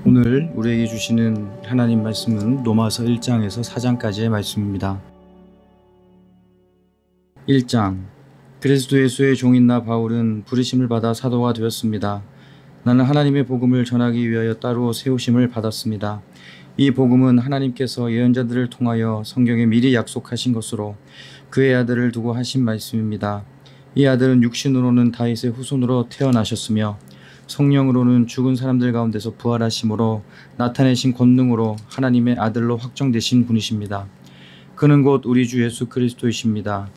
오늘 우리에게 주시는 하나님 말씀은 로마서 1장에서 4장까지의 말씀입니다. 1장. 그리스도 예수의 종인 나 바울은 부르심을 받아 사도가 되었습니다. 나는 하나님의 복음을 전하기 위하여 따로 세우심을 받았습니다. 이 복음은 하나님께서 예언자들을 통하여 성경에 미리 약속하신 것으로 그의 아들을 두고 하신 말씀입니다. 이 아들은 육신으로는 다윗의 후손으로 태어나셨으며 성령으로는 죽은 사람들 가운데서 부활하심으로 나타내신 권능으로 하나님의 아들로 확정되신 분이십니다. 그는 곧 우리 주 예수 그리스도이십니다.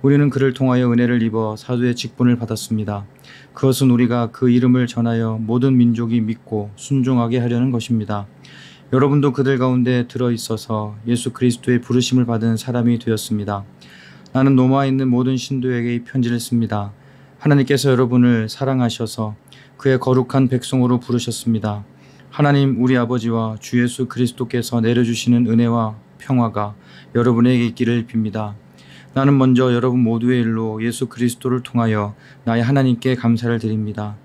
우리는 그를 통하여 은혜를 입어 사도의 직분을 받았습니다. 그것은 우리가 그 이름을 전하여 모든 민족이 믿고 순종하게 하려는 것입니다. 여러분도 그들 가운데 들어있어서 예수 그리스도의 부르심을 받은 사람이 되었습니다. 나는 로마에 있는 모든 신도에게 이 편지를 씁니다. 하나님께서 여러분을 사랑하셔서 그의 거룩한 백성으로 부르셨습니다. 하나님 우리 아버지와 주 예수 그리스도께서 내려주시는 은혜와 평화가 여러분에게 있기를 빕니다. 나는 먼저 여러분 모두의 일로 예수 그리스도를 통하여 나의 하나님께 감사를 드립니다.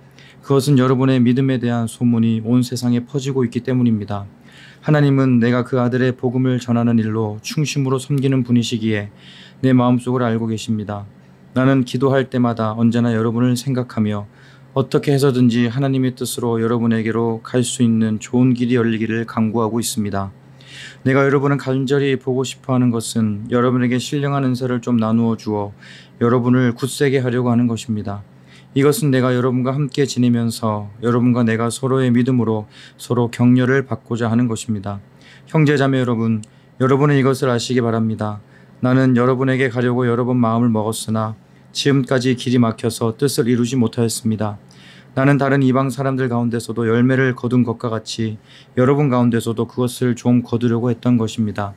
그것은 여러분의 믿음에 대한 소문이 온 세상에 퍼지고 있기 때문입니다. 하나님은 내가 그 아들의 복음을 전하는 일로 충심으로 섬기는 분이시기에 내 마음속을 알고 계십니다. 나는 기도할 때마다 언제나 여러분을 생각하며 어떻게 해서든지 하나님의 뜻으로 여러분에게로 갈 수 있는 좋은 길이 열리기를 간구하고 있습니다. 내가 여러분을 간절히 보고 싶어하는 것은 여러분에게 신령한 은사를 좀 나누어 주어 여러분을 굳세게 하려고 하는 것입니다. 이것은 내가 여러분과 함께 지내면서 여러분과 내가 서로의 믿음으로 서로 격려를 받고자 하는 것입니다. 형제자매 여러분, 여러분은 이것을 아시기 바랍니다. 나는 여러분에게 가려고 여러 번 마음을 먹었으나 지금까지 길이 막혀서 뜻을 이루지 못하였습니다. 나는 다른 이방 사람들 가운데서도 열매를 거둔 것과 같이 여러분 가운데서도 그것을 좀 거두려고 했던 것입니다.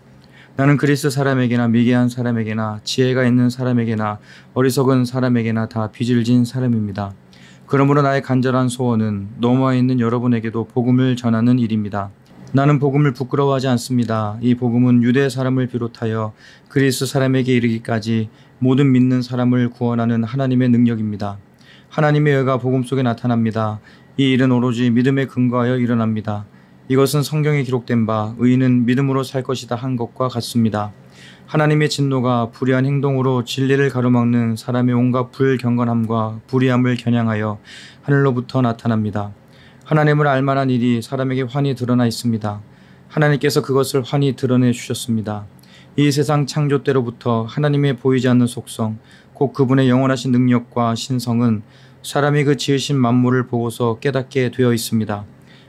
나는 그리스 사람에게나 미개한 사람에게나 지혜가 있는 사람에게나 어리석은 사람에게나 다 빚을 진 사람입니다. 그러므로 나의 간절한 소원은 로마에 있는 여러분에게도 복음을 전하는 일입니다. 나는 복음을 부끄러워하지 않습니다. 이 복음은 유대 사람을 비롯하여 그리스 사람에게 이르기까지 모든 믿는 사람을 구원하는 하나님의 능력입니다. 하나님의 의가 복음 속에 나타납니다. 이 일은 오로지 믿음에 근거하여 일어납니다. 이것은 성경에 기록된 바 의인은 믿음으로 살 것이다 한 것과 같습니다. 하나님의 진노가 불의한 행동으로 진리를 가로막는 사람의 온갖 불경건함과 불의함을 겨냥하여 하늘로부터 나타납니다. 하나님을 알만한 일이 사람에게 환히 드러나 있습니다. 하나님께서 그것을 환히 드러내 주셨습니다. 이 세상 창조 때로부터 하나님의 보이지 않는 속성, 곧 그분의 영원하신 능력과 신성은 사람이 그 지으신 만물을 보고서 깨닫게 되어 있습니다.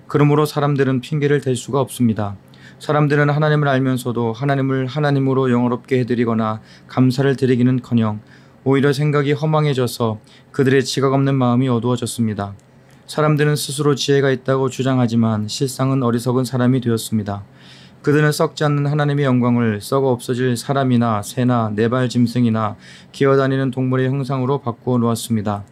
그러므로 사람들은 핑계를 댈 수가 없습니다. 사람들은 하나님을 알면서도 하나님을 하나님으로 영어롭게 해드리거나 감사를 드리기는커녕 오히려 생각이 허망해져서 그들의 지각 없는 마음이 어두워졌습니다. 사람들은 스스로 지혜가 있다고 주장하지만 실상은 어리석은 사람이 되었습니다. 그들은 썩지 않는 하나님의 영광을 썩어 없어질 사람이나 새나 네발 짐승이나 기어다니는 동물의 형상으로 바꾸어 놓았습니다.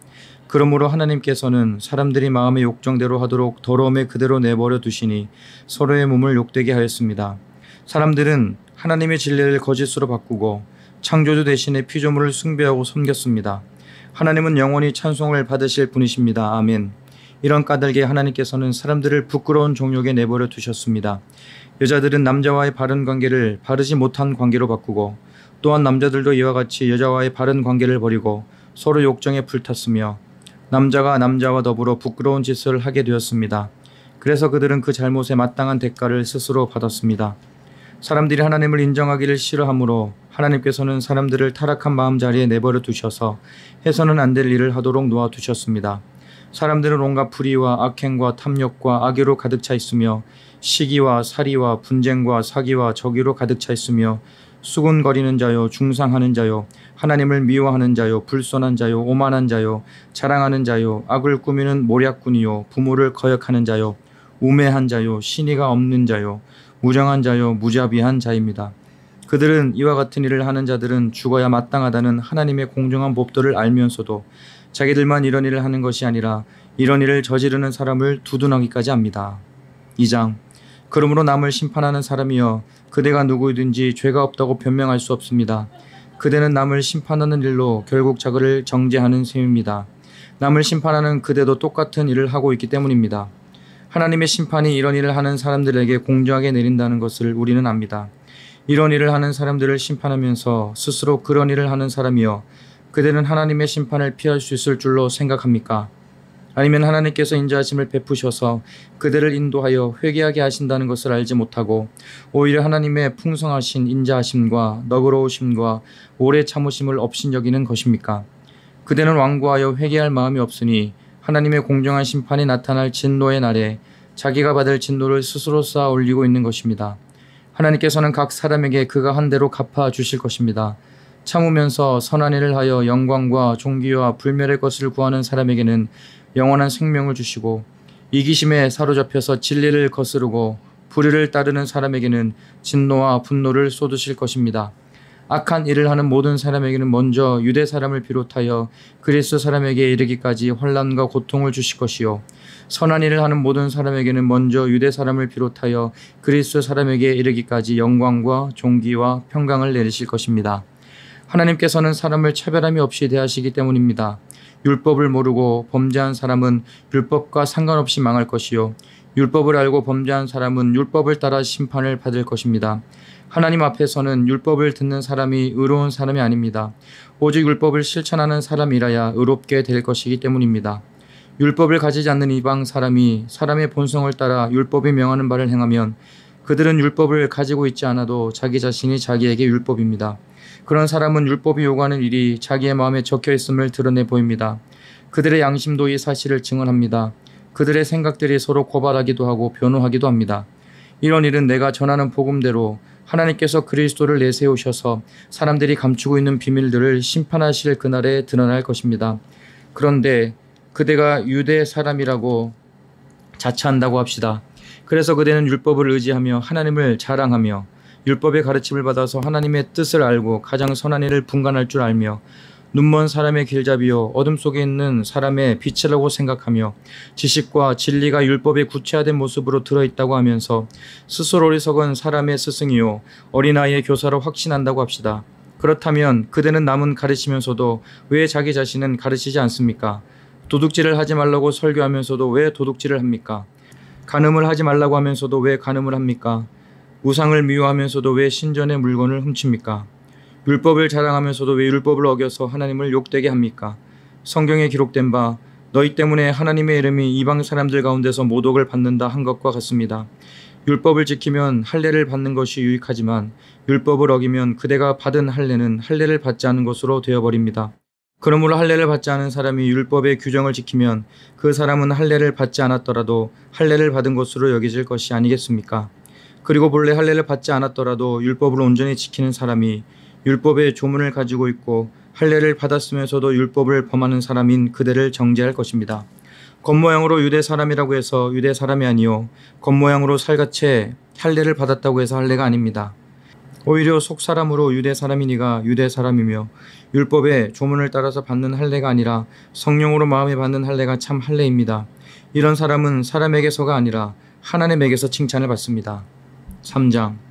그러므로 하나님께서는 사람들이 마음의 욕정대로 하도록 더러움에 그대로 내버려 두시니 서로의 몸을 욕되게 하였습니다. 사람들은 하나님의 진리를 거짓으로 바꾸고 창조주 대신에 피조물을 숭배하고 섬겼습니다. 하나님은 영원히 찬송을 받으실 분이십니다. 아멘. 이런 까닭에 하나님께서는 사람들을 부끄러운 종욕에 내버려 두셨습니다. 여자들은 남자와의 바른 관계를 바르지 못한 관계로 바꾸고 또한 남자들도 이와 같이 여자와의 바른 관계를 버리고 서로 욕정에 불탔으며 남자가 남자와 더불어 부끄러운 짓을 하게 되었습니다. 그래서 그들은 그 잘못에 마땅한 대가를 스스로 받았습니다. 사람들이 하나님을 인정하기를 싫어하므로 하나님께서는 사람들을 타락한 마음자리에 내버려 두셔서 해서는 안 될 일을 하도록 놓아두셨습니다. 사람들은 온갖 불의와 악행과 탐욕과 악의로 가득 차 있으며 시기와 살이와 분쟁과 사기와 적의로 가득 차 있으며 수군거리는 자요, 중상하는 자요, 하나님을 미워하는 자요, 불손한 자요, 오만한 자요, 자랑하는 자요, 악을 꾸미는 모략꾼이요, 부모를 거역하는 자요, 우매한 자요, 신의가 없는 자요, 무정한 자요, 무자비한 자입니다. 그들은 이와 같은 일을 하는 자들은 죽어야 마땅하다는 하나님의 공정한 법도를 알면서도 자기들만 이런 일을 하는 것이 아니라 이런 일을 저지르는 사람을 두둔하기까지 합니다. 2장. 그러므로 남을 심판하는 사람이여 그대가 누구든지 죄가 없다고 변명할 수 없습니다. 그대는 남을 심판하는 일로 결국 자기를 정죄하는 셈입니다. 남을 심판하는 그대도 똑같은 일을 하고 있기 때문입니다. 하나님의 심판이 이런 일을 하는 사람들에게 공정하게 내린다는 것을 우리는 압니다. 이런 일을 하는 사람들을 심판하면서 스스로 그런 일을 하는 사람이여 그들은 하나님의 심판을 피할 수 있을 줄로 생각합니까? 아니면 하나님께서 인자하심을 베푸셔서 그들을 인도하여 회개하게 하신다는 것을 알지 못하고 오히려 하나님의 풍성하신 인자하심과 너그러우심과 오래 참으심을 업신 여기는 것입니까? 그들은 완고하여 회개할 마음이 없으니 하나님의 공정한 심판이 나타날 진노의 날에 자기가 받을 진노를 스스로 쌓아 올리고 있는 것입니다. 하나님께서는 각 사람에게 그가 한 대로 갚아 주실 것입니다. 참으면서 선한 일을 하여 영광과 존귀와 불멸의 것을 구하는 사람에게는 영원한 생명을 주시고 이기심에 사로잡혀서 진리를 거스르고 불의를 따르는 사람에게는 진노와 분노를 쏟으실 것입니다. 악한 일을 하는 모든 사람에게는 먼저 유대 사람을 비롯하여 그리스 사람에게 이르기까지 환난과 고통을 주실 것이요 선한 일을 하는 모든 사람에게는 먼저 유대 사람을 비롯하여 그리스 사람에게 이르기까지 영광과 존귀와 평강을 내리실 것입니다. 하나님께서는 사람을 차별함이 없이 대하시기 때문입니다. 율법을 모르고 범죄한 사람은 율법과 상관없이 망할 것이요 율법을 알고 범죄한 사람은 율법을 따라 심판을 받을 것입니다. 하나님 앞에서는 율법을 듣는 사람이 의로운 사람이 아닙니다. 오직 율법을 실천하는 사람이라야 의롭게 될 것이기 때문입니다. 율법을 가지지 않는 이방 사람이 사람의 본성을 따라 율법이 명하는 바를 행하면 그들은 율법을 가지고 있지 않아도 자기 자신이 자기에게 율법입니다. 그런 사람은 율법이 요구하는 일이 자기의 마음에 적혀 있음을 드러내 보입니다. 그들의 양심도 이 사실을 증언합니다. 그들의 생각들이 서로 고발하기도 하고 변호하기도 합니다. 이런 일은 내가 전하는 복음대로 하나님께서 그리스도를 내세우셔서 사람들이 감추고 있는 비밀들을 심판하실 그날에 드러날 것입니다. 그런데 그대가 유대 사람이라고 자처한다고 합시다. 그래서 그대는 율법을 의지하며 하나님을 자랑하며 율법의 가르침을 받아서 하나님의 뜻을 알고 가장 선한 일을 분간할 줄 알며 눈먼 사람의 길잡이요 어둠 속에 있는 사람의 빛이라고 생각하며 지식과 진리가 율법의 구체화된 모습으로 들어있다고 하면서 스스로 어리석은 사람의 스승이요 어린아이의 교사로 확신한다고 합시다. 그렇다면 그대는 남은 가르치면서도 왜 자기 자신은 가르치지 않습니까? 도둑질을 하지 말라고 설교하면서도 왜 도둑질을 합니까? 간음을 하지 말라고 하면서도 왜 간음을 합니까? 우상을 미워하면서도 왜 신전의 물건을 훔칩니까? 율법을 자랑하면서도 왜 율법을 어겨서 하나님을 욕되게 합니까? 성경에 기록된 바 너희 때문에 하나님의 이름이 이방 사람들 가운데서 모독을 받는다 한 것과 같습니다. 율법을 지키면 할례를 받는 것이 유익하지만 율법을 어기면 그대가 받은 할례는 할례를 받지 않은 것으로 되어버립니다. 그러므로 할례를 받지 않은 사람이 율법의 규정을 지키면 그 사람은 할례를 받지 않았더라도 할례를 받은 것으로 여겨질 것이 아니겠습니까? 그리고 본래 할례를 받지 않았더라도 율법을 온전히 지키는 사람이 율법의 조문을 가지고 있고 할례를 받았으면서도 율법을 범하는 사람인 그들을 정죄할 것입니다. 겉모양으로 유대 사람이라고 해서 유대 사람이 아니요 겉모양으로 살갗에 할례를 받았다고 해서 할례가 아닙니다. 오히려 속사람으로 유대 사람이니가 유대 사람이며 율법의 조문을 따라서 받는 할례가 아니라 성령으로 마음에 받는 할례가 참 할례입니다. 이런 사람은 사람에게서가 아니라 하나님에게서 칭찬을 받습니다. 3장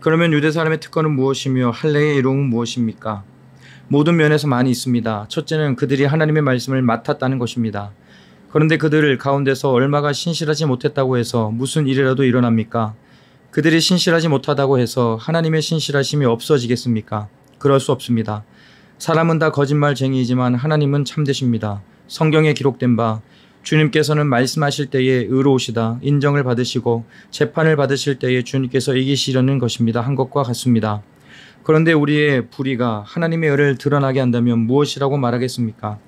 그러면 유대 사람의 특권은 무엇이며 할례의 이로움은 무엇입니까? 모든 면에서 많이 있습니다. 첫째는 그들이 하나님의 말씀을 맡았다는 것입니다. 그런데 그들 가운데서 얼마가 신실하지 못했다고 해서 무슨 일이라도 일어납니까? 그들이 신실하지 못하다고 해서 하나님의 신실하심이 없어지겠습니까? 그럴 수 없습니다. 사람은 다 거짓말쟁이이지만 하나님은 참되십니다. 성경에 기록된 바 주님께서는 말씀하실 때에 의로우시다 인정을 받으시고 재판을 받으실 때에 주님께서 이기시려는 것입니다 한 것과 같습니다. 그런데 우리의 불의가 하나님의 의를 드러나게 한다면 무엇이라고 말하겠습니까?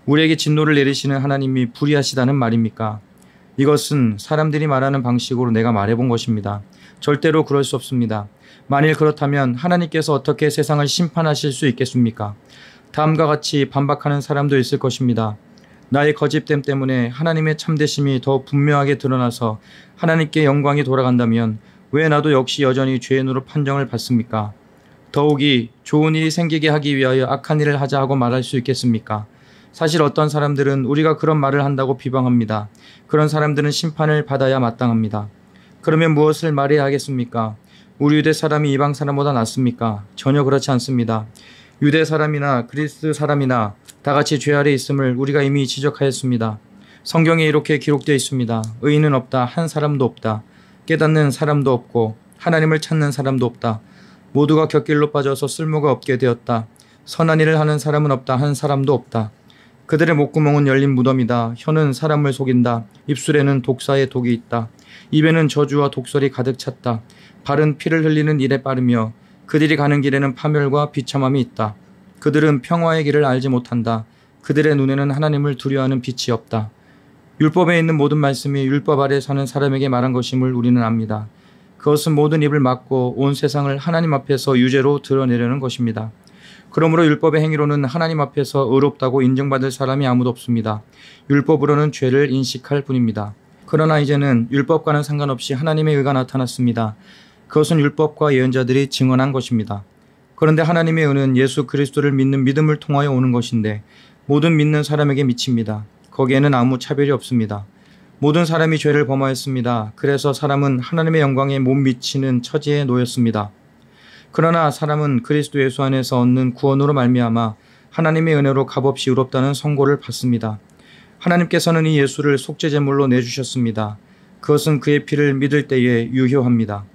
우리에게 진노를 내리시는 하나님이 불의하시다는 말입니까? 이것은 사람들이 말하는 방식으로 내가 말해본 것입니다. 절대로 그럴 수 없습니다. 만일 그렇다면 하나님께서 어떻게 세상을 심판하실 수 있겠습니까? 다음과 같이 반박하는 사람도 있을 것입니다. 나의 거짓됨 때문에 하나님의 참되심이 더 분명하게 드러나서 하나님께 영광이 돌아간다면 왜 나도 역시 여전히 죄인으로 판정을 받습니까? 더욱이 좋은 일이 생기게 하기 위하여 악한 일을 하자 하고 말할 수 있겠습니까? 사실 어떤 사람들은 우리가 그런 말을 한다고 비방합니다. 그런 사람들은 심판을 받아야 마땅합니다. 그러면 무엇을 말해야 하겠습니까? 우리 유대 사람이 이방 사람보다 낫습니까? 전혀 그렇지 않습니다. 유대 사람이나 그리스 사람이나 다 같이 죄 아래 있음을 우리가 이미 지적하였습니다. 성경에 이렇게 기록되어 있습니다. 의인은 없다. 한 사람도 없다. 깨닫는 사람도 없고 하나님을 찾는 사람도 없다. 모두가 곁길로 빠져서 쓸모가 없게 되었다. 선한 일을 하는 사람은 없다. 한 사람도 없다. 그들의 목구멍은 열린 무덤이다. 혀는 사람을 속인다. 입술에는 독사의 독이 있다. 입에는 저주와 독설이 가득 찼다. 발은 피를 흘리는 일에 빠르며 그들이 가는 길에는 파멸과 비참함이 있다. 그들은 평화의 길을 알지 못한다. 그들의 눈에는 하나님을 두려워하는 빛이 없다. 율법에 있는 모든 말씀이 율법 아래 사는 사람에게 말한 것임을 우리는 압니다. 그것은 모든 입을 막고 온 세상을 하나님 앞에서 유죄로 드러내려는 것입니다. 그러므로 율법의 행위로는 하나님 앞에서 의롭다고 인정받을 사람이 아무도 없습니다. 율법으로는 죄를 인식할 뿐입니다. 그러나 이제는 율법과는 상관없이 하나님의 의가 나타났습니다. 그것은 율법과 예언자들이 증언한 것입니다. 그런데 하나님의 의는 예수 그리스도를 믿는 믿음을 통하여 오는 것인데 모든 믿는 사람에게 미칩니다. 거기에는 아무 차별이 없습니다. 모든 사람이 죄를 범하였습니다. 그래서 사람은 하나님의 영광에 못 미치는 처지에 놓였습니다. 그러나 사람은 그리스도 예수 안에서 얻는 구원으로 말미암아 하나님의 은혜로 값없이 의롭다는 선고를 받습니다. 하나님께서는 이 예수를 속죄제물로 내주셨습니다. 그것은 그의 피를 믿을 때에 유효합니다.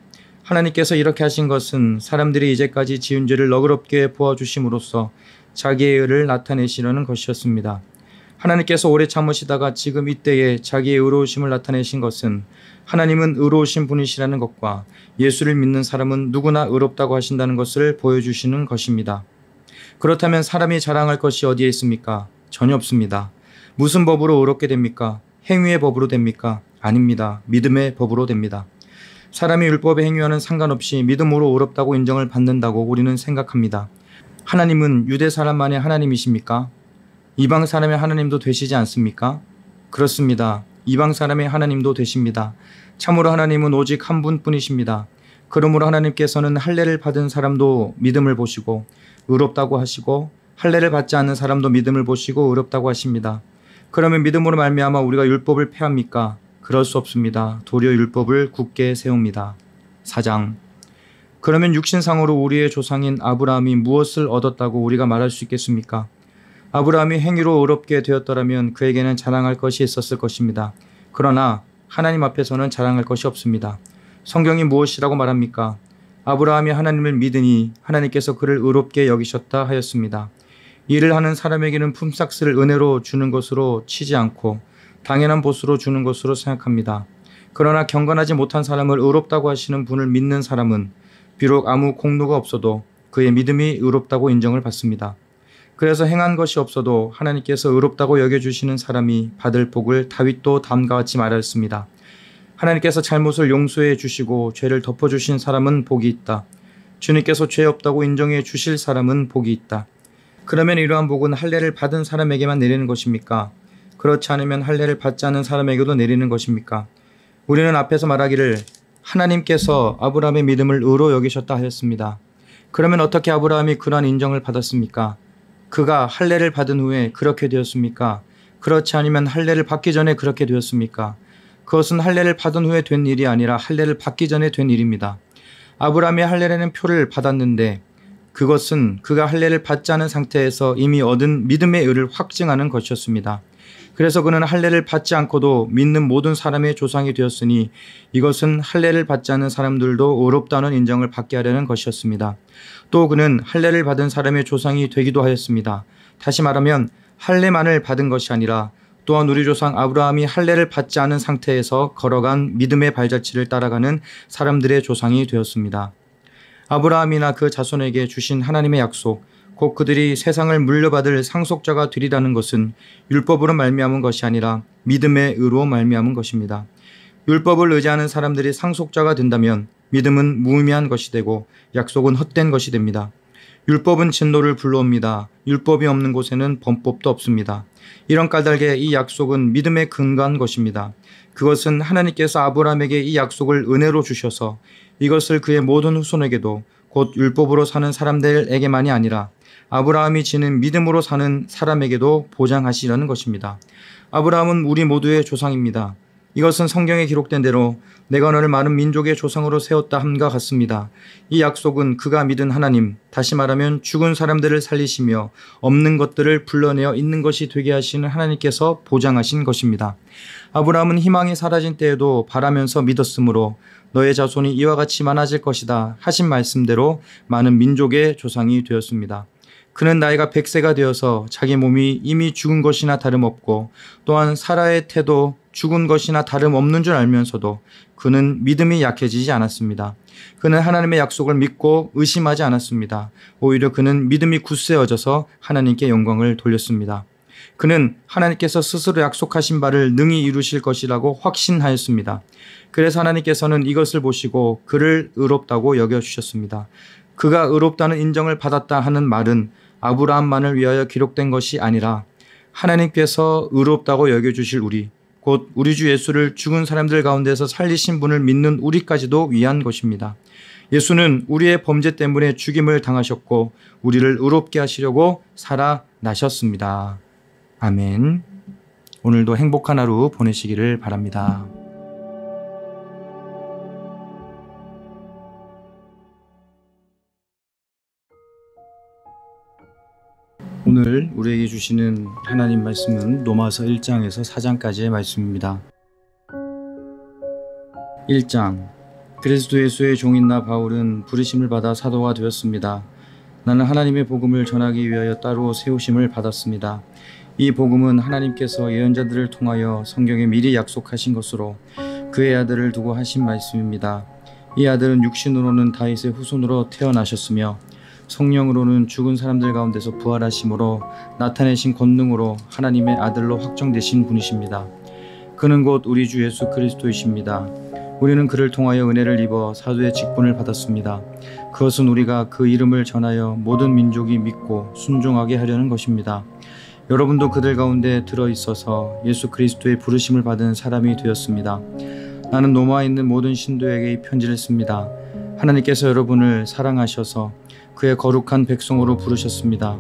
하나님께서 이렇게 하신 것은 사람들이 이제까지 지은 죄를 너그럽게 보아주심으로써 자기의 의를 나타내시려는 것이었습니다. 하나님께서 오래 참으시다가 지금 이때에 자기의 의로우심을 나타내신 것은 하나님은 의로우신 분이시라는 것과 예수를 믿는 사람은 누구나 의롭다고 하신다는 것을 보여주시는 것입니다. 그렇다면 사람이 자랑할 것이 어디에 있습니까? 전혀 없습니다. 무슨 법으로 의롭게 됩니까? 행위의 법으로 됩니까? 아닙니다. 믿음의 법으로 됩니다. 사람이 율법의 행위와는 상관없이 믿음으로 의롭다고 인정을 받는다고 우리는 생각합니다. 하나님은 유대 사람만의 하나님이십니까? 이방 사람의 하나님도 되시지 않습니까? 그렇습니다. 이방 사람의 하나님도 되십니다. 참으로 하나님은 오직 한 분뿐이십니다. 그러므로 하나님께서는 할례를 받은 사람도 믿음을 보시고 의롭다고 하시고 할례를 받지 않는 사람도 믿음을 보시고 의롭다고 하십니다. 그러면 믿음으로 말미암아 우리가 율법을 폐합니까? 그럴 수 없습니다. 도리어 율법을 굳게 세웁니다. 4장. 그러면 육신상으로 우리의 조상인 아브라함이 무엇을 얻었다고 우리가 말할 수 있겠습니까? 아브라함이 행위로 의롭게 되었더라면 그에게는 자랑할 것이 있었을 것입니다. 그러나 하나님 앞에서는 자랑할 것이 없습니다. 성경이 무엇이라고 말합니까? 아브라함이 하나님을 믿으니 하나님께서 그를 의롭게 여기셨다 하였습니다. 일을 하는 사람에게는 품삯을 은혜로 주는 것으로 치지 않고 당연한 보수로 주는 것으로 생각합니다. 그러나 경건하지 못한 사람을 의롭다고 하시는 분을 믿는 사람은 비록 아무 공로가 없어도 그의 믿음이 의롭다고 인정을 받습니다. 그래서 행한 것이 없어도 하나님께서 의롭다고 여겨주시는 사람이 받을 복을 다윗도 다음과 같이 말하였습니다. 하나님께서 잘못을 용서해 주시고 죄를 덮어주신 사람은 복이 있다. 주님께서 죄 없다고 인정해 주실 사람은 복이 있다. 그러면 이러한 복은 할례를 받은 사람에게만 내리는 것입니까? 그렇지 않으면 할례를 받지 않은 사람에게도 내리는 것입니까? 우리는 앞에서 말하기를 하나님께서 아브라함의 믿음을 의로 여기셨다 하였습니다. 그러면 어떻게 아브라함이 그러한 인정을 받았습니까? 그가 할례를 받은 후에 그렇게 되었습니까? 그렇지 아니면 할례를 받기 전에 그렇게 되었습니까? 그것은 할례를 받은 후에 된 일이 아니라 할례를 받기 전에 된 일입니다. 아브라함이 할례라는 표를 받았는데 그것은 그가 할례를 받지 않은 상태에서 이미 얻은 믿음의 의를 확증하는 것이었습니다. 그래서 그는 할례를 받지 않고도 믿는 모든 사람의 조상이 되었으니 이것은 할례를 받지 않는 사람들도 의롭다는 인정을 받게 하려는 것이었습니다. 또 그는 할례를 받은 사람의 조상이 되기도 하였습니다. 다시 말하면 할례만을 받은 것이 아니라 또한 우리 조상 아브라함이 할례를 받지 않은 상태에서 걸어간 믿음의 발자취를 따라가는 사람들의 조상이 되었습니다. 아브라함이나 그 자손에게 주신 하나님의 약속, 곧 그들이 세상을 물려받을 상속자가 되리라는 것은 율법으로 말미암은 것이 아니라 믿음의 의로 말미암은 것입니다. 율법을 의지하는 사람들이 상속자가 된다면 믿음은 무의미한 것이 되고 약속은 헛된 것이 됩니다. 율법은 진노를 불러옵니다. 율법이 없는 곳에는 범법도 없습니다. 이런 까닭에 이 약속은 믿음에 근거한 것입니다. 그것은 하나님께서 아브라함에게 이 약속을 은혜로 주셔서 이것을 그의 모든 후손에게도 곧 율법으로 사는 사람들에게만이 아니라 아브라함이 지닌 믿음으로 사는 사람에게도 보장하시려는 것입니다. 아브라함은 우리 모두의 조상입니다. 이것은 성경에 기록된 대로 내가 너를 많은 민족의 조상으로 세웠다 함과 같습니다. 이 약속은 그가 믿은 하나님, 다시 말하면 죽은 사람들을 살리시며 없는 것들을 불러내어 있는 것이 되게 하시는 하나님께서 보장하신 것입니다. 아브라함은 희망이 사라진 때에도 바라면서 믿었으므로 너의 자손이 이와 같이 많아질 것이다 하신 말씀대로 많은 민족의 조상이 되었습니다. 그는 나이가 100세가 되어서 자기 몸이 이미 죽은 것이나 다름없고 또한 사라의 태도 죽은 것이나 다름없는 줄 알면서도 그는 믿음이 약해지지 않았습니다. 그는 하나님의 약속을 믿고 의심하지 않았습니다. 오히려 그는 믿음이 굳세어져서 하나님께 영광을 돌렸습니다. 그는 하나님께서 스스로 약속하신 바를 능히 이루실 것이라고 확신하였습니다. 그래서 하나님께서는 이것을 보시고 그를 의롭다고 여겨주셨습니다. 그가 의롭다는 인정을 받았다 하는 말은 아브라함만을 위하여 기록된 것이 아니라 하나님께서 의롭다고 여겨주실 우리, 곧 우리 주 예수를 죽은 사람들 가운데서 살리신 분을 믿는 우리까지도 위한 것입니다. 예수는 우리의 범죄 때문에 죽임을 당하셨고 우리를 의롭게 하시려고 살아나셨습니다. 아멘. 오늘도 행복한 하루 보내시기를 바랍니다. 오늘 우리에게 주시는 하나님 말씀은 로마서 1장에서 4장까지의 말씀입니다. 1장. 그리스도 예수의 종인 나 바울은 부르심을 받아 사도가 되었습니다. 나는 하나님의 복음을 전하기 위하여 따로 세우심을 받았습니다. 이 복음은 하나님께서 예언자들을 통하여 성경에 미리 약속하신 것으로 그의 아들을 두고 하신 말씀입니다. 이 아들은 육신으로는 다윗의 후손으로 태어나셨으며 성령으로는 죽은 사람들 가운데서 부활하심으로 나타내신 권능으로 하나님의 아들로 확정되신 분이십니다. 그는 곧 우리 주 예수 그리스도이십니다. 우리는 그를 통하여 은혜를 입어 사도의 직분을 받았습니다. 그것은 우리가 그 이름을 전하여 모든 민족이 믿고 순종하게 하려는 것입니다. 여러분도 그들 가운데 들어있어서 예수 그리스도의 부르심을 받은 사람이 되었습니다. 나는 로마에 있는 모든 신도에게 이 편지를 씁니다. 하나님께서 여러분을 사랑하셔서 그의 거룩한 백성으로 부르셨습니다.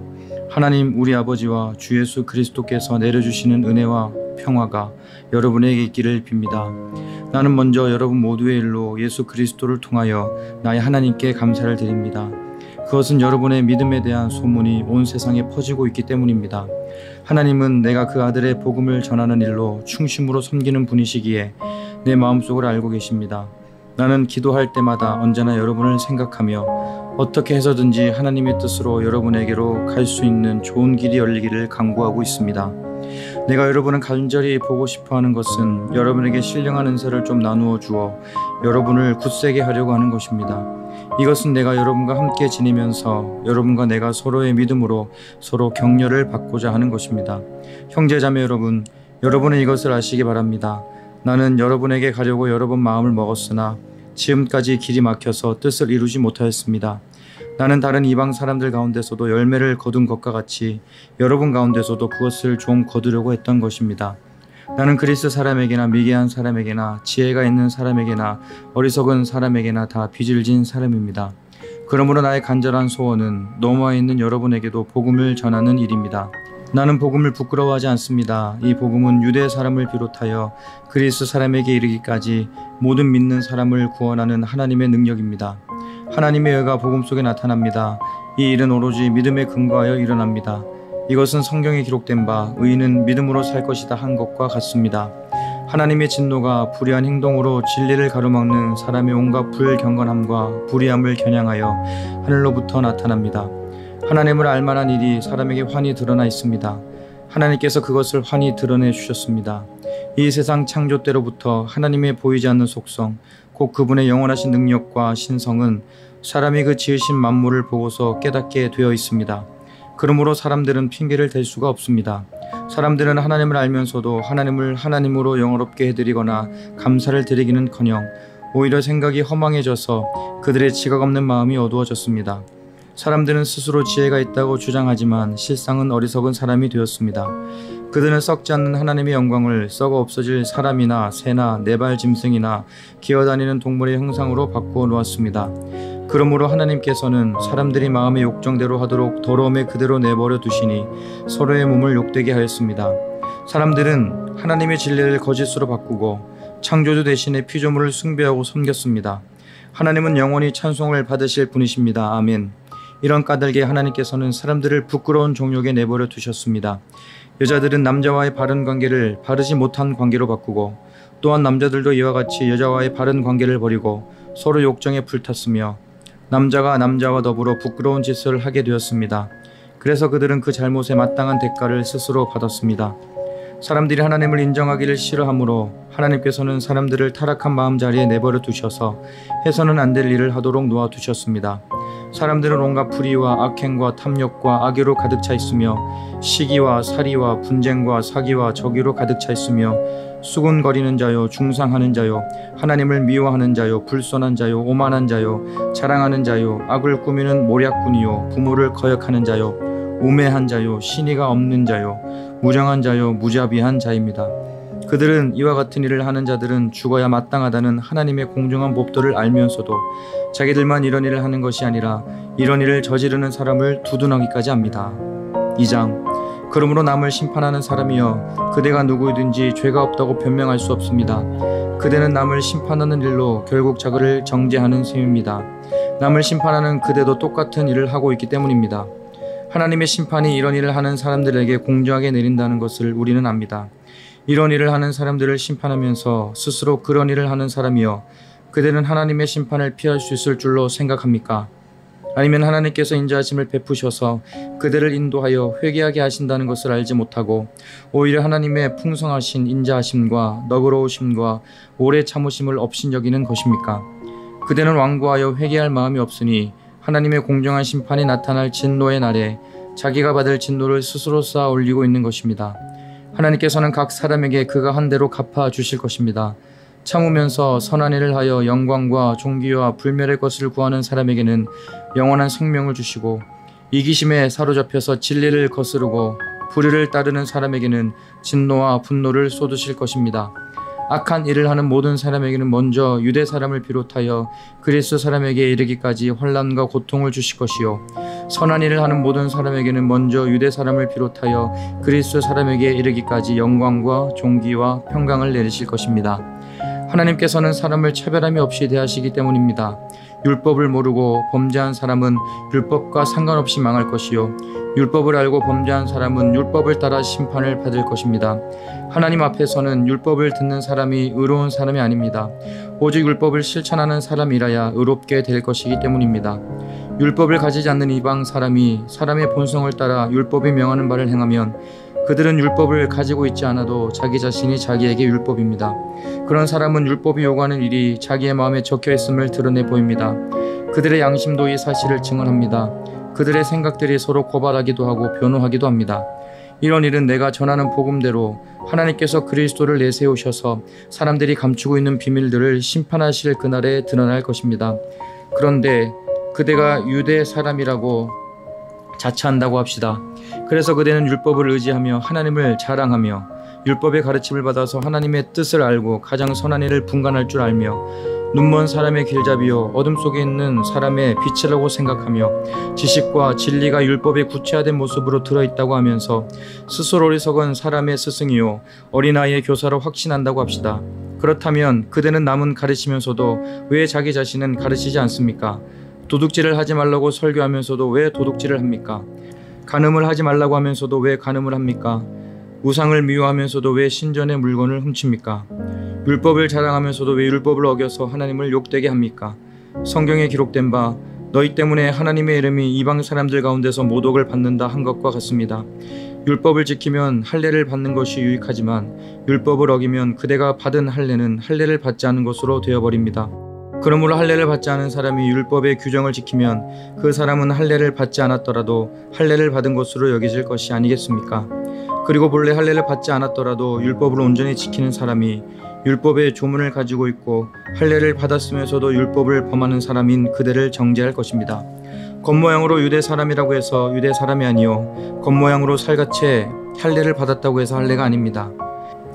하나님 우리 아버지와 주 예수 그리스도께서 내려주시는 은혜와 평화가 여러분에게 있기를 빕니다. 나는 먼저 여러분 모두의 일로 예수 그리스도를 통하여 나의 하나님께 감사를 드립니다. 그것은 여러분의 믿음에 대한 소문이 온 세상에 퍼지고 있기 때문입니다. 하나님은 내가 그 아들의 복음을 전하는 일로 충심으로 섬기는 분이시기에 내 마음속을 알고 계십니다. 나는 기도할 때마다 언제나 여러분을 생각하며 어떻게 해서든지 하나님의 뜻으로 여러분에게로 갈 수 있는 좋은 길이 열리기를 간구하고 있습니다. 내가 여러분을 간절히 보고 싶어하는 것은 여러분에게 신령한 은사를 좀 나누어 주어 여러분을 굳세게 하려고 하는 것입니다. 이것은 내가 여러분과 함께 지내면서 여러분과 내가 서로의 믿음으로 서로 격려를 받고자 하는 것입니다. 형제자매 여러분, 여러분은 이것을 아시기 바랍니다. 나는 여러분에게 가려고 여러 번 마음을 먹었으나 지금까지 길이 막혀서 뜻을 이루지 못하였습니다. 나는 다른 이방 사람들 가운데서도 열매를 거둔 것과 같이 여러분 가운데서도 그것을 좀 거두려고 했던 것입니다. 나는 그리스 사람에게나 미개한 사람에게나 지혜가 있는 사람에게나 어리석은 사람에게나 다 빚을 진 사람입니다. 그러므로 나의 간절한 소원은 로마에 있는 여러분에게도 복음을 전하는 일입니다. 나는 복음을 부끄러워하지 않습니다. 이 복음은 유대 사람을 비롯하여 그리스 사람에게 이르기까지 모든 믿는 사람을 구원하는 하나님의 능력입니다. 하나님의 의가 복음 속에 나타납니다. 이 일은 오로지 믿음에 근거하여 일어납니다. 이것은 성경에 기록된 바 의인은 믿음으로 살 것이다 한 것과 같습니다. 하나님의 진노가 불의한 행동으로 진리를 가로막는 사람의 온갖 불경건함과 불의함을 겨냥하여 하늘로부터 나타납니다. 하나님을 알만한 일이 사람에게 환히 드러나 있습니다. 하나님께서 그것을 환히 드러내 주셨습니다. 이 세상 창조 때로부터 하나님의 보이지 않는 속성, 곧 그분의 영원하신 능력과 신성은 사람이 그 지으신 만물을 보고서 깨닫게 되어 있습니다. 그러므로 사람들은 핑계를 댈 수가 없습니다. 사람들은 하나님을 알면서도 하나님을 하나님으로 영화롭게 해드리거나 감사를 드리기는커녕 오히려 생각이 허망해져서 그들의 지각 없는 마음이 어두워졌습니다. 사람들은 스스로 지혜가 있다고 주장하지만 실상은 어리석은 사람이 되었습니다. 그들은 썩지 않는 하나님의 영광을 썩어 없어질 사람이나 새나 네발 짐승이나 기어다니는 동물의 형상으로 바꾸어 놓았습니다. 그러므로 하나님께서는 사람들이 마음의 욕정대로 하도록 더러움에 그대로 내버려 두시니 서로의 몸을 욕되게 하였습니다. 사람들은 하나님의 진리를 거짓으로 바꾸고 창조주 대신에 피조물을 숭배하고 섬겼습니다. 하나님은 영원히 찬송을 받으실 분이십니다. 아멘. 이런 까닭에 하나님께서는 사람들을 부끄러운 종욕에 내버려 두셨습니다. 여자들은 남자와의 바른 관계를 바르지 못한 관계로 바꾸고, 또한 남자들도 이와 같이 여자와의 바른 관계를 버리고 서로 욕정에 불탔으며, 남자가 남자와 더불어 부끄러운 짓을 하게 되었습니다. 그래서 그들은 그 잘못에 마땅한 대가를 스스로 받았습니다. 사람들이 하나님을 인정하기를 싫어하므로 하나님께서는 사람들을 타락한 마음자리에 내버려 두셔서 해서는 안 될 일을 하도록 놓아두셨습니다. 사람들은 온갖 불의와 악행과 탐욕과 악의로 가득 차 있으며, 시기와 살이와 분쟁과 사기와 적의로 가득 차 있으며, 수군거리는 자요, 중상하는 자요, 하나님을 미워하는 자요, 불선한 자요, 오만한 자요, 자랑하는 자요, 악을 꾸미는 모략꾼이요, 부모를 거역하는 자요, 우매한 자요, 신의가 없는 자요, 무정한 자요, 무자비한 자입니다. 그들은 이와 같은 일을 하는 자들은 죽어야 마땅하다는 하나님의 공정한 법도를 알면서도 자기들만 이런 일을 하는 것이 아니라 이런 일을 저지르는 사람을 두둔하기까지 합니다. 2장. 그러므로 남을 심판하는 사람이여, 그대가 누구이든지 죄가 없다고 변명할 수 없습니다. 그대는 남을 심판하는 일로 결국 자기를 정죄하는 셈입니다. 남을 심판하는 그대도 똑같은 일을 하고 있기 때문입니다. 하나님의 심판이 이런 일을 하는 사람들에게 공정하게 내린다는 것을 우리는 압니다. 이런 일을 하는 사람들을 심판하면서 스스로 그런 일을 하는 사람이여, 그대는 하나님의 심판을 피할 수 있을 줄로 생각합니까? 아니면 하나님께서 인자하심을 베푸셔서 그들을 인도하여 회개하게 하신다는 것을 알지 못하고 오히려 하나님의 풍성하신 인자하심과 너그러우심과 오래 참으심을 업신여기는 것입니까? 그대는 완고하여 회개할 마음이 없으니 하나님의 공정한 심판이 나타날 진노의 날에 자기가 받을 진노를 스스로 쌓아 올리고 있는 것입니다. 하나님께서는 각 사람에게 그가 한 대로 갚아 주실 것입니다. 참으면서 선한 일을 하여 영광과 존귀와 불멸의 것을 구하는 사람에게는 영원한 생명을 주시고, 이기심에 사로잡혀서 진리를 거스르고 불의를 따르는 사람에게는 진노와 분노를 쏟으실 것입니다. 악한 일을 하는 모든 사람에게는 먼저 유대 사람을 비롯하여 그리스 사람에게 이르기까지 환난과 고통을 주실 것이요, 선한 일을 하는 모든 사람에게는 먼저 유대 사람을 비롯하여 그리스 사람에게 이르기까지 영광과 존귀와 평강을 내리실 것입니다. 하나님께서는 사람을 차별함이 없이 대하시기 때문입니다. 율법을 모르고 범죄한 사람은 율법과 상관없이 망할 것이요, 율법을 알고 범죄한 사람은 율법을 따라 심판을 받을 것입니다. 하나님 앞에서는 율법을 듣는 사람이 의로운 사람이 아닙니다. 오직 율법을 실천하는 사람이라야 의롭게 될 것이기 때문입니다. 율법을 가지지 않는 이방 사람이 사람의 본성을 따라 율법이 명하는 바를 행하면 그들은 율법을 가지고 있지 않아도 자기 자신이 자기에게 율법입니다. 그런 사람은 율법이 요구하는 일이 자기의 마음에 적혀 있음을 드러내 보입니다. 그들의 양심도 이 사실을 증언합니다. 그들의 생각들이 서로 고발하기도 하고 변호하기도 합니다. 이런 일은 내가 전하는 복음대로 하나님께서 그리스도를 내세우셔서 사람들이 감추고 있는 비밀들을 심판하실 그날에 드러날 것입니다. 그런데 그대가 유대 사람이라고 자처한다고 합시다. 그래서 그대는 율법을 의지하며 하나님을 자랑하며 율법의 가르침을 받아서 하나님의 뜻을 알고 가장 선한 일을 분간할 줄 알며 눈먼 사람의 길잡이요 어둠 속에 있는 사람의 빛이라고 생각하며 지식과 진리가 율법의 구체화된 모습으로 들어있다고 하면서 스스로 어리석은 사람의 스승이요 어린아이의 교사로 확신한다고 합시다. 그렇다면 그대는 남은 가르치면서도 왜 자기 자신은 가르치지 않습니까? 도둑질을 하지 말라고 설교하면서도 왜 도둑질을 합니까? 간음을 하지 말라고 하면서도 왜 간음을 합니까? 우상을 미워하면서도 왜 신전의 물건을 훔칩니까? 율법을 자랑하면서도 왜 율법을 어겨서 하나님을 욕되게 합니까? 성경에 기록된 바 너희 때문에 하나님의 이름이 이방 사람들 가운데서 모독을 받는다 한 것과 같습니다. 율법을 지키면 할례를 받는 것이 유익하지만 율법을 어기면 그대가 받은 할례는 할례를 받지 않은 것으로 되어버립니다. 그러므로 할례를 받지 않은 사람이 율법의 규정을 지키면 그 사람은 할례를 받지 않았더라도 할례를 받은 것으로 여겨질 것이 아니겠습니까? 그리고 본래 할례를 받지 않았더라도 율법을 온전히 지키는 사람이 율법의 조문을 가지고 있고 할례를 받았으면서도 율법을 범하는 사람인 그대를 정죄할 것입니다. 겉모양으로 유대 사람이라고 해서 유대 사람이 아니요 겉모양으로 살갗에 할례를 받았다고 해서 할례가 아닙니다.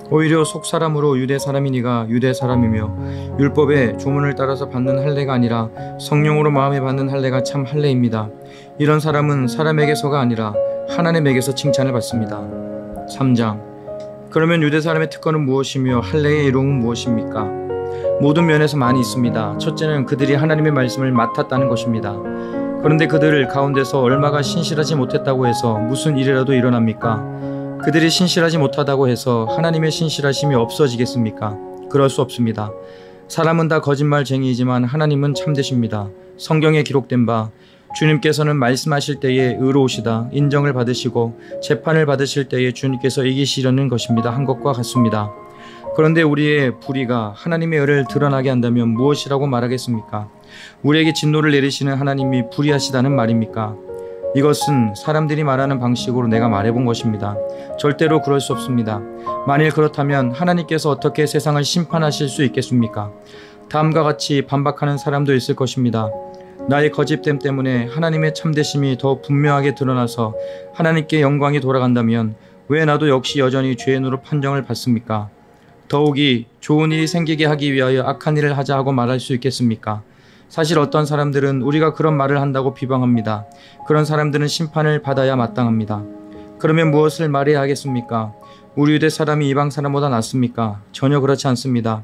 오히려 속사람으로 유대 사람이니가 유대 사람이며 율법의 조문을 따라서 받는 할례가 아니라 성령으로 마음에 받는 할례가 참 할례입니다. 이런 사람은 사람에게서가 아니라 하나님에게서 칭찬을 받습니다. 3장. 그러면 유대 사람의 특권은 무엇이며 할례의 이로움은 무엇입니까? 모든 면에서 많이 있습니다. 첫째는 그들이 하나님의 말씀을 맡았다는 것입니다. 그런데 그들 가운데서 얼마가 신실하지 못했다고 해서 무슨 일이라도 일어납니까? 그들이 신실하지 못하다고 해서 하나님의 신실하심이 없어지겠습니까? 그럴 수 없습니다. 사람은 다 거짓말쟁이이지만 하나님은 참되십니다. 성경에 기록된 바 주님께서는 말씀하실 때에 의로우시다 인정을 받으시고 재판을 받으실 때에 주님께서 이기시려는 것입니다 한 것과 같습니다. 그런데 우리의 불의가 하나님의 의를 드러나게 한다면 무엇이라고 말하겠습니까? 우리에게 진노를 내리시는 하나님이 불의하시다는 말입니까? 이것은 사람들이 말하는 방식으로 내가 말해본 것입니다. 절대로 그럴 수 없습니다. 만일 그렇다면 하나님께서 어떻게 세상을 심판하실 수 있겠습니까? 다음과 같이 반박하는 사람도 있을 것입니다. 나의 거짓됨 때문에 하나님의 참되심이 더 분명하게 드러나서 하나님께 영광이 돌아간다면 왜 나도 역시 여전히 죄인으로 판정을 받습니까? 더욱이 좋은 일이 생기게 하기 위하여 악한 일을 하자 하고 말할 수 있겠습니까? 사실 어떤 사람들은 우리가 그런 말을 한다고 비방합니다. 그런 사람들은 심판을 받아야 마땅합니다. 그러면 무엇을 말해야 하겠습니까? 우리 유대 사람이 이방 사람보다 낫습니까? 전혀 그렇지 않습니다.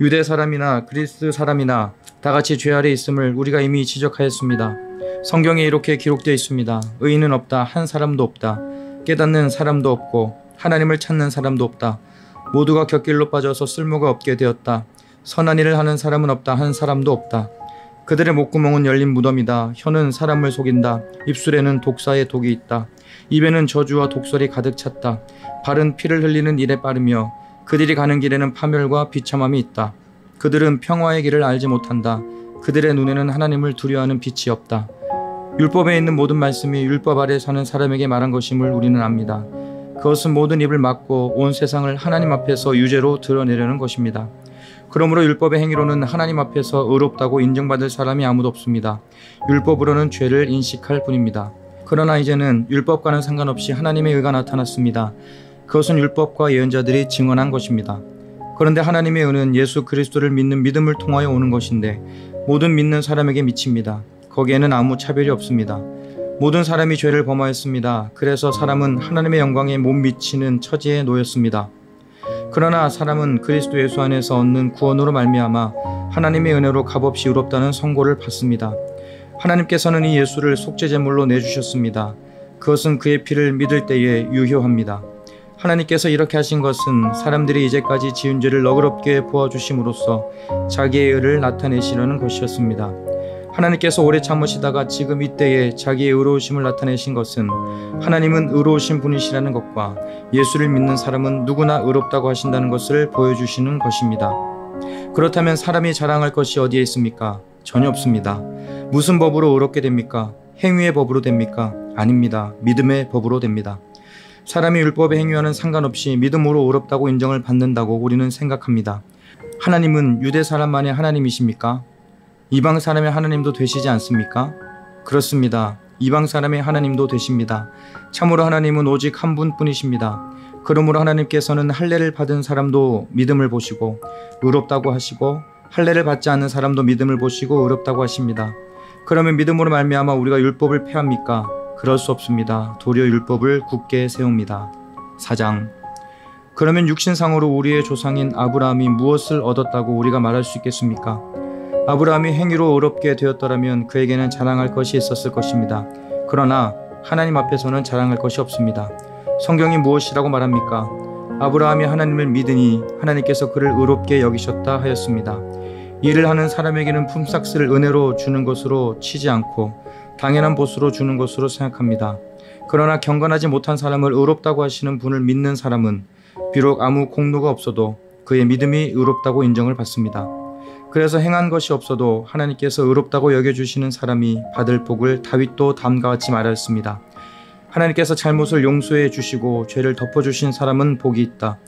유대 사람이나 그리스 사람이나 다 같이 죄 아래 있음을 우리가 이미 지적하였습니다. 성경에 이렇게 기록되어 있습니다. 의인은 없다. 한 사람도 없다. 깨닫는 사람도 없고 하나님을 찾는 사람도 없다. 모두가 곁길로 빠져서 쓸모가 없게 되었다. 선한 일을 하는 사람은 없다. 한 사람도 없다. 그들의 목구멍은 열린 무덤이다. 혀는 사람을 속인다. 입술에는 독사의 독이 있다. 입에는 저주와 독설이 가득 찼다. 발은 피를 흘리는 일에 빠르며 그들이 가는 길에는 파멸과 비참함이 있다. 그들은 평화의 길을 알지 못한다. 그들의 눈에는 하나님을 두려워하는 빛이 없다. 율법에 있는 모든 말씀이 율법 아래 사는 사람에게 말한 것임을 우리는 압니다. 그것은 모든 입을 막고 온 세상을 하나님 앞에서 유죄로 드러내려는 것입니다. 그러므로 율법의 행위로는 하나님 앞에서 의롭다고 인정받을 사람이 아무도 없습니다. 율법으로는 죄를 인식할 뿐입니다. 그러나 이제는 율법과는 상관없이 하나님의 의가 나타났습니다. 그것은 율법과 예언자들이 증언한 것입니다. 그런데 하나님의 의는 예수 그리스도를 믿는 믿음을 통하여 오는 것인데 모든 믿는 사람에게 미칩니다. 거기에는 아무 차별이 없습니다. 모든 사람이 죄를 범하였습니다. 그래서 사람은 하나님의 영광에 못 미치는 처지에 놓였습니다. 그러나 사람은 그리스도 예수 안에서 얻는 구원으로 말미암아 하나님의 은혜로 값없이 의롭다는 선고를 받습니다. 하나님께서는 이 예수를 속죄제물로 내주셨습니다. 그것은 그의 피를 믿을 때에 유효합니다. 하나님께서 이렇게 하신 것은 사람들이 이제까지 지은 죄를 너그럽게 보아주심으로써 자기의 의를 나타내시려는 것이었습니다. 하나님께서 오래 참으시다가 지금 이때에 자기의 의로우심을 나타내신 것은 하나님은 의로우신 분이시라는 것과 예수를 믿는 사람은 누구나 의롭다고 하신다는 것을 보여주시는 것입니다. 그렇다면 사람이 자랑할 것이 어디에 있습니까? 전혀 없습니다. 무슨 법으로 의롭게 됩니까? 행위의 법으로 됩니까? 아닙니다. 믿음의 법으로 됩니다. 사람이 율법의 행위와는 상관없이 믿음으로 의롭다고 인정을 받는다고 우리는 생각합니다. 하나님은 유대 사람만의 하나님이십니까? 이방 사람의 하나님도 되시지 않습니까? 그렇습니다. 이방 사람의 하나님도 되십니다. 참으로 하나님은 오직 한 분뿐이십니다. 그러므로 하나님께서는 할례를 받은 사람도 믿음을 보시고 의롭다고 하시고 할례를 받지 않는 사람도 믿음을 보시고 의롭다고 하십니다. 그러면 믿음으로 말미암아 우리가 율법을 폐합니까? 그럴 수 없습니다. 도리어 율법을 굳게 세웁니다. 4장. 그러면 육신상으로 우리의 조상인 아브라함이 무엇을 얻었다고 우리가 말할 수 있겠습니까? 아브라함이 행위로 의롭게 되었더라면 그에게는 자랑할 것이 있었을 것입니다. 그러나 하나님 앞에서는 자랑할 것이 없습니다. 성경이 무엇이라고 말합니까? 아브라함이 하나님을 믿으니 하나님께서 그를 의롭게 여기셨다 하였습니다. 일을 하는 사람에게는 품삯을 은혜로 주는 것으로 치지 않고 당연한 보수로 주는 것으로 생각합니다. 그러나 경건하지 못한 사람을 의롭다고 하시는 분을 믿는 사람은 비록 아무 공로가 없어도 그의 믿음이 의롭다고 인정을 받습니다. 그래서 행한 것이 없어도 하나님께서 의롭다고 여겨주시는 사람이 받을 복을 다윗도 다음과 같이 말하였습니다. 하나님께서 잘못을 용서해 주시고 죄를 덮어주신 사람은 복이 있다.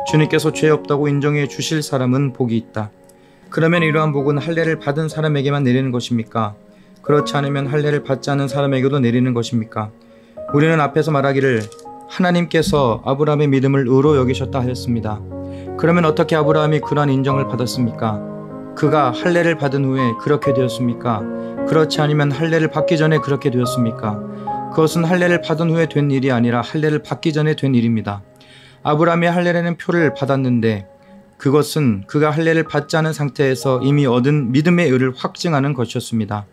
주님께서 죄 없다고 인정해 주실 사람은 복이 있다. 그러면 이러한 복은 할례를 받은 사람에게만 내리는 것입니까? 그렇지 않으면 할례를 받지 않은 사람에게도 내리는 것입니까? 우리는 앞에서 말하기를 하나님께서 아브라함의 믿음을 의로 여기셨다 하였습니다. 그러면 어떻게 아브라함이 그러한 인정을 받았습니까? 그가 할례를 받은 후에 그렇게 되었습니까? 그렇지 않으면 할례를 받기 전에 그렇게 되었습니까? 그것은 할례를 받은 후에 된 일이 아니라 할례를 받기 전에 된 일입니다. 아브라함이 할례라는 표를 받았는데 그것은 그가 할례를 받지 않은 상태에서 이미 얻은 믿음의 의를 확증하는 것이었습니다.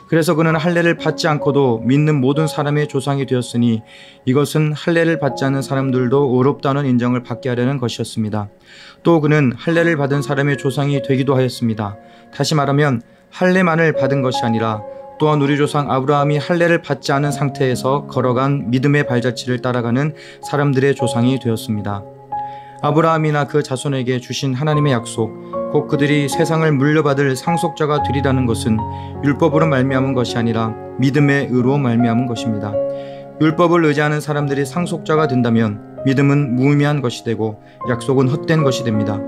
그래서 그는 할례를 받지 않고도 믿는 모든 사람의 조상이 되었으니 이것은 할례를 받지 않는 사람들도 의롭다는 인정을 받게 하려는 것이었습니다. 또 그는 할례를 받은 사람의 조상이 되기도 하였습니다. 다시 말하면 할례만을 받은 것이 아니라 또한 우리 조상 아브라함이 할례를 받지 않은 상태에서 걸어간 믿음의 발자취를 따라가는 사람들의 조상이 되었습니다. 아브라함이나 그 자손에게 주신 하나님의 약속, 곧 그들이 세상을 물려받을 상속자가 되리라는 것은 율법으로 말미암은 것이 아니라 믿음의 의로 말미암은 것입니다. 율법을 의지하는 사람들이 상속자가 된다면 믿음은 무의미한 것이 되고 약속은 헛된 것이 됩니다.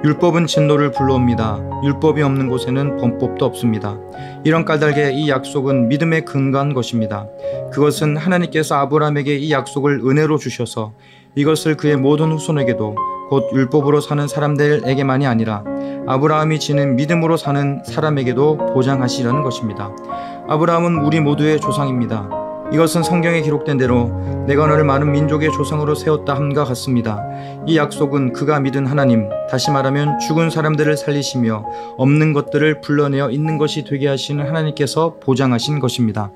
율법은 진노를 불러옵니다. 율법이 없는 곳에는 범법도 없습니다. 이런 까닭에 이 약속은 믿음에 근거한 것입니다. 그것은 하나님께서 아브라함에게 이 약속을 은혜로 주셔서 이것을 그의 모든 후손에게도 곧 율법으로 사는 사람들에게만이 아니라 아브라함이 지닌 믿음으로 사는 사람에게도 보장하시려는 것입니다. 아브라함은 우리 모두의 조상입니다. 이것은 성경에 기록된 대로 내가 너를 많은 민족의 조상으로 세웠다 함과 같습니다. 이 약속은 그가 믿은 하나님, 다시 말하면 죽은 사람들을 살리시며 없는 것들을 불러내어 있는 것이 되게 하시는 하나님께서 보장하신 것입니다.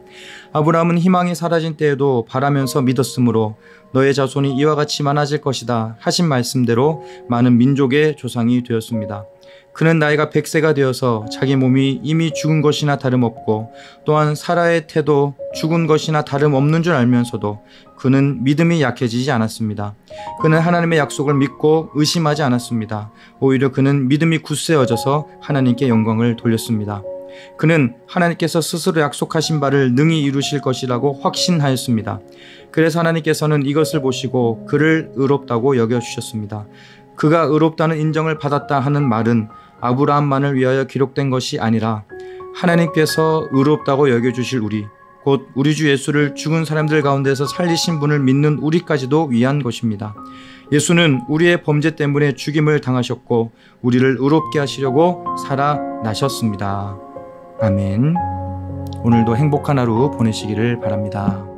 아브라함은 희망이 사라진 때에도 바라면서 믿었으므로 너의 자손이 이와 같이 많아질 것이다 하신 말씀대로 많은 민족의 조상이 되었습니다. 그는 나이가 100세가 되어서 자기 몸이 이미 죽은 것이나 다름없고 또한 사라의 태도 죽은 것이나 다름없는 줄 알면서도 그는 믿음이 약해지지 않았습니다. 그는 하나님의 약속을 믿고 의심하지 않았습니다. 오히려 그는 믿음이 굳세어져서 하나님께 영광을 돌렸습니다. 그는 하나님께서 스스로 약속하신 바를 능히 이루실 것이라고 확신하였습니다. 그래서 하나님께서는 이것을 보시고 그를 의롭다고 여겨주셨습니다. 그가 의롭다는 인정을 받았다 하는 말은 아브라함만을 위하여 기록된 것이 아니라 하나님께서 의롭다고 여겨주실 우리, 곧 우리 주 예수를 죽은 사람들 가운데서 살리신 분을 믿는 우리까지도 위한 것입니다. 예수는 우리의 범죄 때문에 죽임을 당하셨고 우리를 의롭게 하시려고 살아나셨습니다. 아멘. 오늘도 행복한 하루 보내시기를 바랍니다.